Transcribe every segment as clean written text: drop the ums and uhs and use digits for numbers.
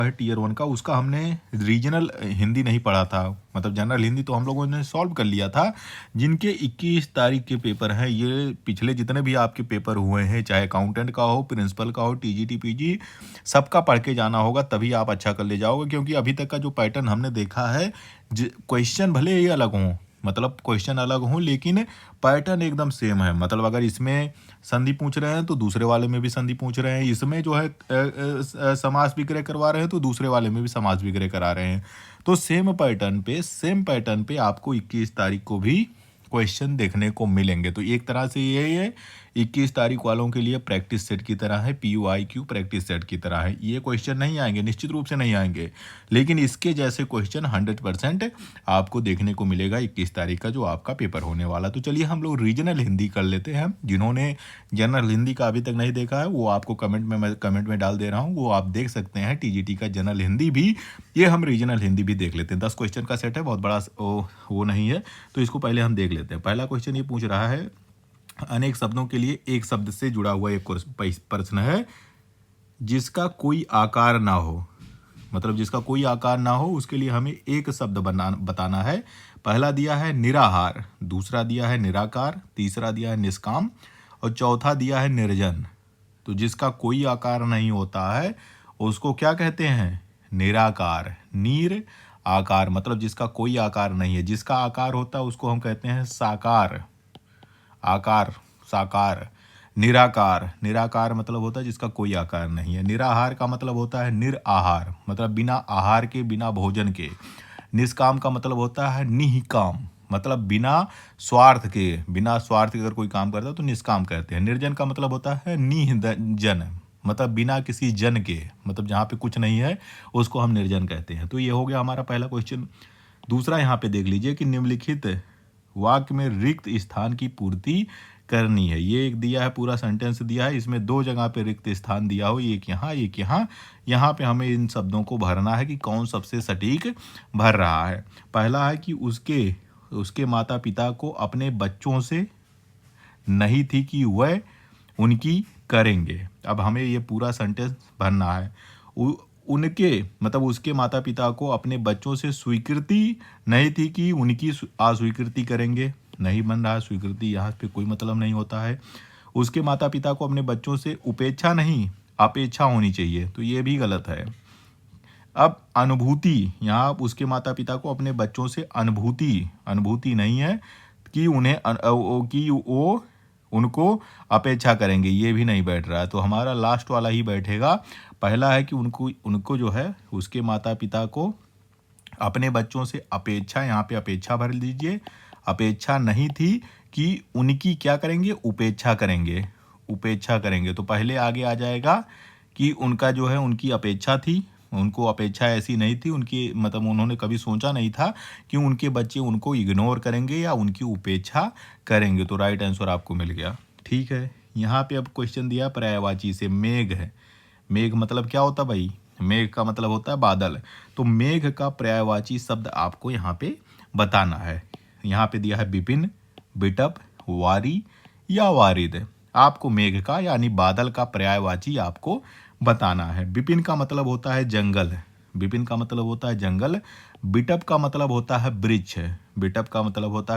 है टीयर 1 का, उसका हमने रीजनल हिंदी नहीं पढ़ा था, मतलब जनरल हिंदी तो हम लोगों ने सॉल्व कर लिया था। जिनके 21 तारीख के पेपर हैं, ये पिछले जितने भी आपके पेपर हुए हैं, चाहे अकाउंटेंट का हो, प्रिंसिपल का हो, टीजीटी पीजी, सबका पढ़ के जाना होगा, तभी आप अच्छा कर ले जाओगे। क्योंकि अभी तक का जो पैटर्न हमने देखा है, क्वेश्चन भले ही अलग हों, मतलब क्वेश्चन अलग हों, लेकिन पैटर्न एकदम सेम है। मतलब अगर इसमें संधि पूछ रहे हैं तो दूसरे वाले में भी संधि पूछ रहे हैं, इसमें जो है समास विग्रह करवा रहे हैं तो दूसरे वाले में भी समास विग्रह करा रहे हैं। तो सेम पैटर्न पे आपको 21 तारीख को भी क्वेश्चन देखने को मिलेंगे। तो एक तरह से ये 21 तारीख वालों के लिए प्रैक्टिस सेट की तरह है, PUIQ प्रैक्टिस सेट की तरह है। ये क्वेश्चन नहीं आएंगे, निश्चित रूप से नहीं आएंगे, लेकिन इसके जैसे क्वेश्चन 100% आपको देखने को मिलेगा 21 तारीख का जो आपका पेपर होने वाला। तो चलिए हम लोग रीजनल हिंदी कर लेते हैं। जिन्होंने जनरल हिंदी का अभी तक नहीं देखा है, वो आपको मैं कमेंट में डाल दे रहा हूँ, वो आप देख सकते हैं। टीजीटी का जनरल हिंदी भी, ये हम रीजनल हिंदी भी देख लेते हैं। 10 क्वेश्चन का सेट है, बहुत बड़ा वो नहीं है, तो इसको पहले हम देख लेते हैं। पहला क्वेश्चन ये पूछ रहा है, अनेक शब्दों के लिए एक शब्द से जुड़ा हुआ एक प्रश्न है, जिसका कोई आकार ना हो, मतलब जिसका कोई आकार ना हो, उसके लिए हमें एक शब्द बताना है। पहला दिया है निराहार, दूसरा दिया है निराकार, तीसरा दिया है निष्काम और चौथा दिया है निर्जन। तो जिसका कोई आकार नहीं होता है उसको क्या कहते हैं? निराकार। नीर आकार मतलब जिसका कोई आकार नहीं है, जिसका आकार होता है उसको हम कहते हैं साकार। आकार साकार। निराकार मतलब होता है जिसका कोई आकार नहीं है। निराहार का मतलब होता है निराहार, मतलब बिना आहार के, बिना भोजन के। निष्काम का मतलब होता है निष्काम, मतलब बिना स्वार्थ के, बिना स्वार्थ के अगर कोई काम करता है तो निष्काम कहते हैं। निर्जन का मतलब होता है निजन, मतलब बिना किसी जन के, मतलब जहाँ पे कुछ नहीं है उसको हम निर्जन कहते हैं। तो ये हो गया हमारा पहला क्वेश्चन। दूसरा यहाँ पे देख लीजिए कि निम्नलिखित वाक्य में रिक्त स्थान की पूर्ति करनी है। ये एक दिया है, पूरा सेंटेंस दिया है, इसमें 2 जगह पे रिक्त स्थान दिया हो, एक यहाँ एक यहाँ। यहाँ पे हमें इन शब्दों को भरना है कि कौन सबसे सटीक भर रहा है। पहला है कि उसके माता पिता को अपने बच्चों से नहीं थी कि वह उनकी करेंगे। अब हमें ये पूरा सेंटेंस भरना है। उनके मतलब उसके माता पिता को अपने बच्चों से स्वीकृति नहीं थी कि उनकी अस्वीकृति करेंगे। नहीं बन रहा है, स्वीकृति यहाँ पे कोई मतलब नहीं होता है। उसके माता पिता को अपने बच्चों से उपेक्षा नहीं अपेक्षा होनी चाहिए, तो ये भी गलत है। अब अनुभूति, यहाँ उसके माता पिता को अपने बच्चों से अनुभूति नहीं है कि वो उनको अपेक्षा करेंगे, ये भी नहीं बैठ रहा है। तो हमारा लास्ट वाला ही बैठेगा। पहला है कि उनको जो है उसके माता पिता को अपने बच्चों से अपेक्षा, यहाँ पे अपेक्षा भर लीजिए, अपेक्षा नहीं थी कि उनकी क्या करेंगे, उपेक्षा करेंगे। तो पहले आगे आ जाएगा कि उनका जो है उनकी अपेक्षा थी, उनको अपेक्षा ऐसी नहीं थी, उनकी मतलब उन्होंने कभी सोचा नहीं था कि उनके बच्चे उनको इग्नोर करेंगे या उनकी उपेक्षा करेंगे। तो राइट आंसर आपको मिल गया। ठीक है, यहाँ पे अब क्वेश्चन दिया पर्यायवाची से, मेघ है। मेघ मतलब क्या होता भाई? मेघ का मतलब होता है बादल। तो मेघ का पर्यायवाची शब्द आपको यहाँ पे बताना है। यहाँ पे दिया है विपिन, बिटप, वारी या वारिद। आपको मेघ का यानी बादल का पर्यायवाची आपको बताना है। विपिन का मतलब होता है जंगल, बिटप का मतलब होता है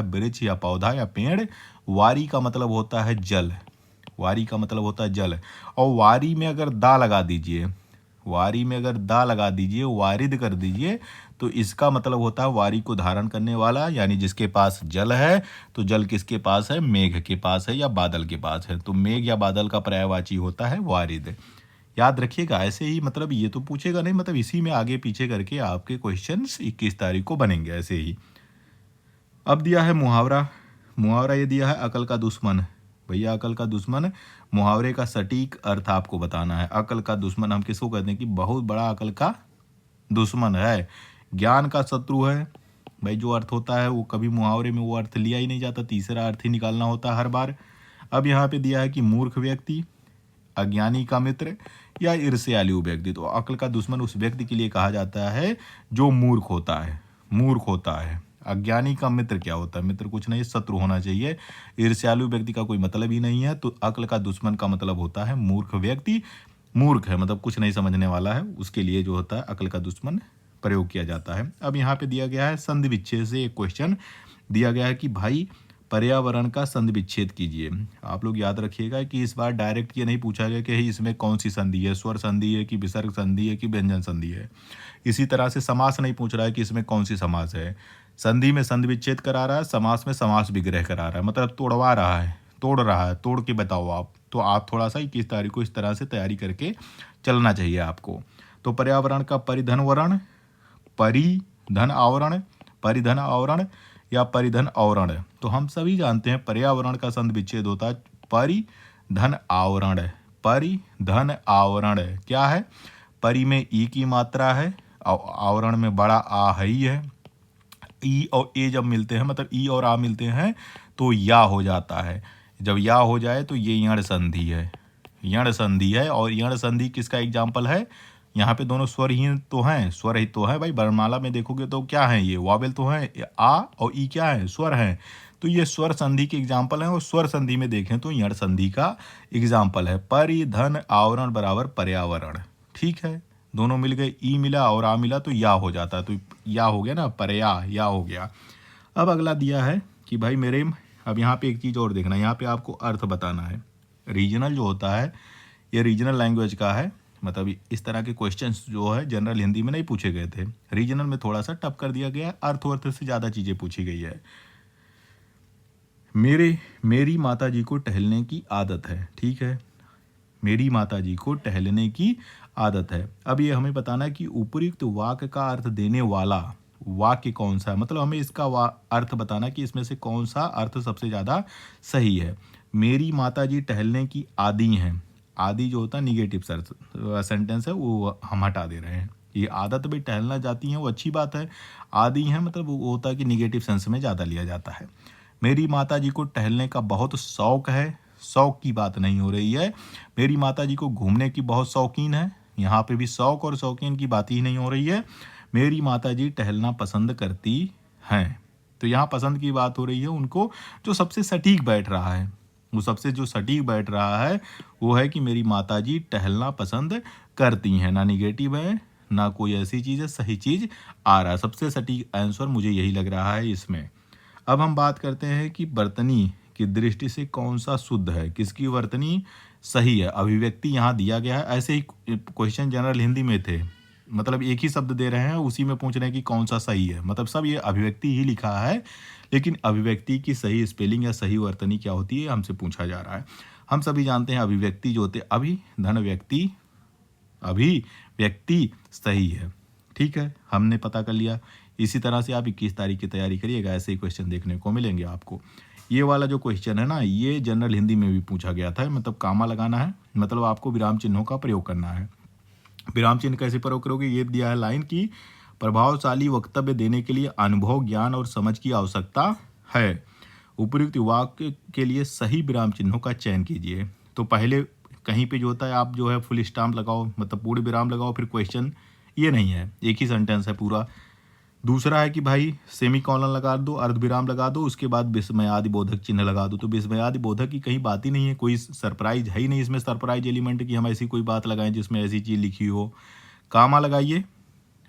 वृक्ष या पौधा या पेड़। वारी का मतलब होता है जल, और वारी में अगर दा लगा दीजिए, वारिद कर दीजिए, तो इसका मतलब होता है वारी को धारण करने वाला, यानी जिसके पास जल है। तो जल किसके पास है? मेघ के पास है या बादल के पास है। तो मेघ या बादल का पर्यायवाची होता है वारिद। याद रखिएगा। ऐसे ही मतलब ये तो पूछेगा नहीं, मतलब इसी में आगे पीछे करके आपके क्वेश्चंस 21 तारीख को बनेंगे ऐसे ही। अब दिया है मुहावरा ये दिया है अकल का दुश्मन। भैया अकल का दुश्मन, मुहावरे का सटीक अर्थ आपको बताना है। अकल का दुश्मन हम किसको कहते हैं? कि बहुत बड़ा अकल का दुश्मन है, ज्ञान का शत्रु है। भाई जो अर्थ होता है वो कभी मुहावरे में वो अर्थ लिया ही नहीं जाता, तीसरा अर्थ ही निकालना होता है हर बार। अब यहाँ पे दिया है कि मूर्ख व्यक्ति, अज्ञानी का मित्र या ईर्ष्यालु व्यक्ति। तो अकल का दुश्मन उस व्यक्ति के लिए कहा जाता है जो मूर्ख होता है। अज्ञानी का मित्र क्या होता है? मित्र कुछ नहीं, शत्रु होना चाहिए। ईर्ष्यालु व्यक्ति का कोई मतलब ही नहीं है, तो अकल का दुश्मन का मतलब होता है मूर्ख व्यक्ति। मूर्ख है, मतलब कुछ नहीं समझने वाला है, उसके लिए जो होता है अक्ल का दुश्मन प्रयोग किया जाता है। अब यहाँ पे दिया गया है संधि विच्छेद से एक क्वेश्चन दिया गया है कि भाई पर्यावरण का संधि विच्छेद कीजिए। आप लोग याद रखिएगा कि इस बार डायरेक्ट ये नहीं पूछा गया कि इसमें कौन सी संधि है, स्वर संधि है कि विसर्ग संधि है कि व्यंजन संधि है। इसी तरह से समास नहीं पूछ रहा है कि इसमें कौन सी समास है। संधि में संधि विच्छेद करा रहा है, समास में समास विग्रह करा रहा है, मतलब तोड़वा रहा है, तोड़ रहा है, तोड़ के बताओ आप। तो आप थोड़ा सा 21 तारीख को इस तरह से तैयारी करके चलना चाहिए आपको। तो पर्यावरण का परिधन वरण, परिधन आवरण, परिधन आवरण या परिधन आवरण। तो हम सभी जानते हैं पर्यावरण का संधि विच्छेद होता है परिधन आवरण। परिधन आवरण क्या है? परि में ई की मात्रा है, आवरण में बड़ा आ है ही है। ई और ए जब मिलते हैं, मतलब ई और आ मिलते हैं तो या हो जाता है। जब या हो जाए तो ये यण संधि है, यण संधि है। और यण संधि किसका एग्जाम्पल है? यहाँ पे दोनों स्वर ही तो हैं, स्वर ही तो है भाई। वर्णमाला में देखोगे तो क्या है, ये वावेल तो है, आ और ई क्या है, स्वर है। तो ये स्वर संधि के एग्जाम्पल हैं। और स्वर संधि में देखें तो यण संधि का एग्जाम्पल है परिधन आवरण बराबर पर्यावरण। ठीक है, दोनों मिल गए, ई मिला और आ मिला तो या हो जाता है। तो या हो गया ना, पर्या या हो गया। अब अगला दिया है कि भाई मेरे, अब यहाँ पे एक चीज़ और देखना, यहाँ पे आपको अर्थ बताना है। रीजनल जो होता है ये रीजनल लैंग्वेज का है, मतलब इस तरह के क्वेश्चंस जो है जनरल हिंदी में नहीं पूछे गए थे, रीजनल में थोड़ा सा टफ कर दिया गया है, अर्थ से ज़्यादा चीज़ें पूछी गई है। मेरी माता जी को टहलने की आदत है। ठीक है, मेरी माता जी को टहलने की आदत है। अब ये हमें बताना है कि उपयुक्त वाक्य का अर्थ देने वाला वाक्य कौन सा है, मतलब हमें इसका अर्थ बताना कि इसमें से कौन सा अर्थ सबसे ज़्यादा सही है। मेरी माता जी टहलने की आदी हैं। आदि जो होता है निगेटिव सेंटेंस है, वो हम हटा दे रहे हैं। ये आदत भी टहलना जाती है वो अच्छी बात है, आदि है मतलब वो होता है कि निगेटिव सेंस में ज़्यादा लिया जाता है। मेरी माता जी को टहलने का बहुत शौक है, शौक की बात नहीं हो रही है। मेरी माता जी को घूमने की बहुत शौकीन है, यहाँ पे भी शौक और शौकीन की बात ही नहीं हो रही है। मेरी माता जी टहलना पसंद करती हैं, तो यहाँ पसंद की बात हो रही है। उनको जो सबसे सटीक बैठ रहा है, वो सबसे जो सटीक बैठ रहा है वो है कि मेरी माता जी टहलना पसंद करती हैं। ना निगेटिव है ना कोई ऐसी चीज़ है, सही चीज़ आ रहा है। सबसे सटीक आंसर मुझे यही लग रहा है इसमें। अब हम बात करते हैं कि वर्तनी की दृष्टि से कौन सा शुद्ध है, किसकी वर्तनी सही है। अभिव्यक्ति यहाँ दिया गया है, ऐसे ही क्वेश्चन जनरल हिंदी में थे, मतलब एक ही शब्द दे रहे हैं, उसी में पूछ रहे हैं कि कौन सा सही है, मतलब सब ये अभिव्यक्ति ही लिखा है, लेकिन अभिव्यक्ति की सही स्पेलिंग या सही वर्तनी क्या होती है हमसे पूछा जा रहा है। हम सभी जानते हैं अभिव्यक्ति जो होते अभि धन व्यक्ति, अभिव्यक्ति सही है। ठीक है, हमने पता कर लिया। इसी तरह से आप 21 तारीख की तैयारी करिएगा, ऐसे ही क्वेश्चन देखने को मिलेंगे आपको। ये वाला जो क्वेश्चन है ना, ये जनरल हिंदी में भी पूछा गया था, मतलब कामा लगाना है, मतलब आपको विराम चिन्हों का प्रयोग करना है। विराम चिन्ह कैसे प्रयोग करोगे, ये दिया है लाइन की प्रभावशाली वक्तव्य देने के लिए अनुभव, ज्ञान और समझ की आवश्यकता है। उपयुक्त वाक्य के लिए सही विराम चिन्हों का चयन कीजिए। तो पहले कहीं पे जो होता है आप जो है फुल स्टॉप लगाओ, मतलब पूर्ण विराम लगाओ, फिर क्वेश्चन, ये नहीं है, एक ही सेंटेंस है पूरा। दूसरा है कि भाई सेमी कॉलन लगा दो, अर्धविराम लगा दो, उसके बाद विस्मयादि बोधक चिन्ह लगा दो। तो विस्मयादि बोधक की कहीं बात ही नहीं है, कोई सरप्राइज है ही नहीं इसमें, सरप्राइज एलिमेंट की हम ऐसी कोई बात लगाएं जिसमें ऐसी चीज़ लिखी हो। कामा लगाइए,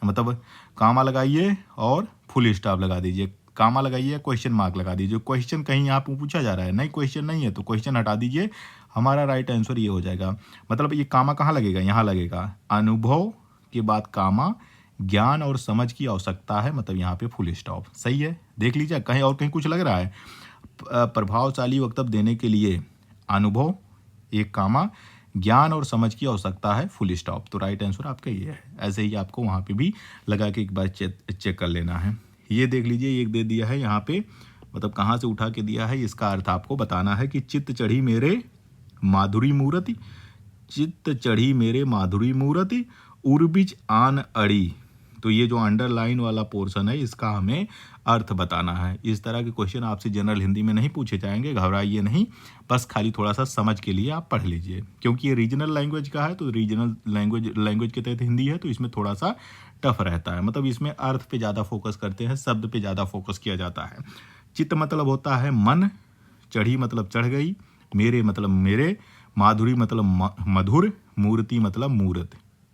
मतलब कामा लगाइए और फुल स्टॉप लगा दीजिए। कामा लगाइए, क्वेश्चन मार्क लगा दीजिए। क्वेश्चन कहीं यहाँ पे पूछा जा रहा है, नहीं क्वेश्चन नहीं है तो क्वेश्चन हटा दीजिए। हमारा राइट आंसर ये हो जाएगा। मतलब ये कामा कहाँ लगेगा, यहाँ लगेगा। अनुभव के बाद कामा, ज्ञान और समझ की आवश्यकता है, मतलब यहाँ पे फुल स्टॉप। सही है, देख लीजिए कहीं और कहीं कुछ लग रहा है। प्रभावशाली वक्तव्य देने के लिए अनुभव, एक कामा, ज्ञान और समझ की आवश्यकता है, फुल स्टॉप। तो राइट आंसर आपका ये है। ऐसे ही आपको वहाँ पे भी लगा के एक बार चेक कर लेना है। ये देख लीजिए, एक दे दिया है यहाँ पे, मतलब कहाँ से उठा के दिया है, इसका अर्थ आपको बताना है कि चित्त चढ़ी मेरे माधुरी मूर्ति, चित्त चढ़ी मेरे माधुरी मूर्ति, उर्बिच आन अड़ी। तो ये जो अंडरलाइन वाला पोर्शन है इसका हमें अर्थ बताना है। इस तरह के क्वेश्चन आपसे जनरल हिंदी में नहीं पूछे जाएंगे, घबराइए नहीं, बस खाली थोड़ा सा समझ के लिए आप पढ़ लीजिए। क्योंकि ये रीजनल लैंग्वेज का है, तो रीजनल लैंग्वेज के तहत हिंदी है, तो इसमें थोड़ा सा टफ रहता है। मतलब इसमें अर्थ पे ज़्यादा फोकस करते हैं, शब्द पे ज़्यादा फोकस किया जाता है। चित्त मतलब होता है मन, चढ़ी मतलब चढ़ गई, मेरे मतलब मेरे, माधुरी मतलब मधुर, मूर्ति मतलब मूरत,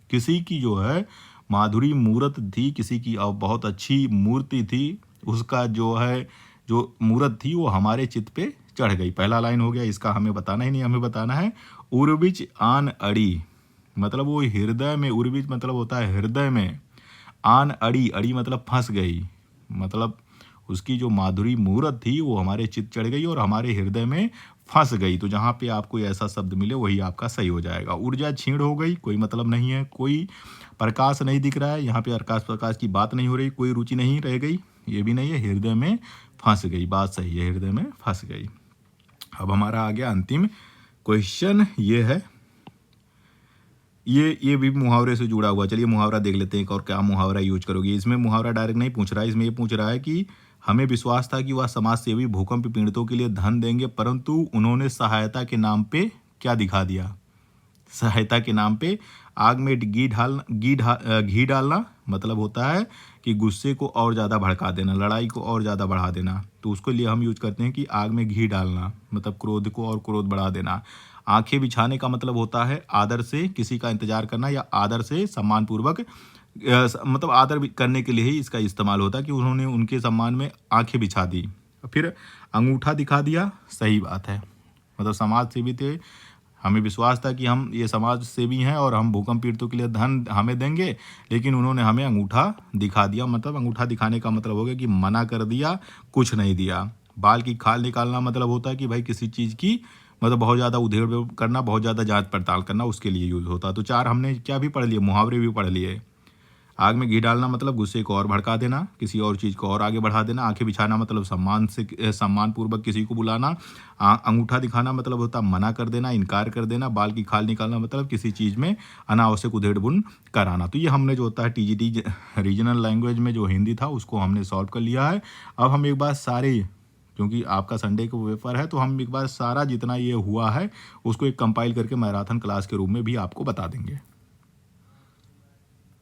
किसी की जो है माधुरी मूरत थी, किसी की बहुत अच्छी मूर्ति थी, उसका जो है जो मूरत थी वो हमारे चित्त पे चढ़ गई। पहला लाइन हो गया, इसका हमें बताना ही नहीं, हमें बताना है उर्विच आन अड़ी, मतलब वो हृदय में, उर्विच मतलब होता है हृदय में, आन अड़ी, अड़ी मतलब फंस गई, मतलब उसकी जो माधुरी मूरत थी वो हमारे चित्त चढ़ गई और हमारे हृदय में फंस गई। तो जहाँ पे आपको ऐसा शब्द मिले वही आपका सही हो जाएगा। ऊर्जा क्षीण हो गई, कोई मतलब नहीं है, कोई प्रकाश नहीं दिख रहा है, यहाँ पे आकाश प्रकाश की बात नहीं हो रही, कोई रुचि नहीं रह गई, ये भी नहीं है, हृदय में फंस गई, बात सही है, हृदय में फंस गई। अब हमारा आ गया अंतिम क्वेश्चन, ये है, ये भी मुहावरे से जुड़ा हुआ। चलिए मुहावरा देख लेते हैं, और क्या मुहावरा यूज करोगे। इसमें मुहावरा डायरेक्ट नहीं पूछ रहा है, इसमें ये पूछ रहा है कि हमें विश्वास था कि वह समाज सेवी भूकंप पीड़ितों के लिए धन देंगे, परंतु उन्होंने सहायता के नाम पे क्या दिखा दिया। सहायता के नाम पे आग में घी डालना मतलब होता है कि गुस्से को और ज़्यादा भड़का देना, लड़ाई को और ज़्यादा बढ़ा देना। तो उसके लिए हम यूज करते हैं कि आग में घी डालना मतलब क्रोध को और क्रोध बढ़ा देना। आंखें बिछाने का मतलब होता है आदर से किसी का इंतजार करना या आदर से सम्मानपूर्वक, मतलब आदर करने के लिए ही इसका इस्तेमाल होता है कि उन्होंने उनके सम्मान में आंखें बिछा दी। फिर अंगूठा दिखा दिया, सही बात है, मतलब समाज सेवी थे, हमें विश्वास था कि हम ये समाज सेवी हैं और हम भूकंप पीड़ितों के लिए धन हमें देंगे, लेकिन उन्होंने हमें अंगूठा दिखा दिया। मतलब अंगूठा दिखाने का मतलब हो गया कि मना कर दिया, कुछ नहीं दिया। बाल की खाल निकालना मतलब होता है कि भाई किसी चीज़ की मतलब बहुत ज़्यादा उधेड़ करना, बहुत ज़्यादा जांच पड़ताल करना, उसके लिए यूज़ होता है। तो 4 हमने क्या भी पढ़ लिए, मुहावरे भी पढ़ लिए। आग में घी डालना मतलब गुस्से को और भड़का देना, किसी और चीज़ को और आगे बढ़ा देना। आंखें बिछाना मतलब सम्मानपूर्वक किसी को बुलाना। अंगूठा दिखाना मतलब होता है मना कर देना, इनकार कर देना। बाल की खाल निकालना मतलब किसी चीज़ में अनावश्यक उधेड़-बुन कराना। तो ये हमने जो होता है टीजीटी रीजनल लैंग्वेज में जो हिंदी था उसको हमने सॉल्व कर लिया है। अब हम एक बार सारे, क्योंकि आपका संडे को पेपर है, तो हम एक बार सारा जितना ये हुआ है उसको एक कंपाइल करके मैराथन क्लास के रूप में भी आपको बता देंगे।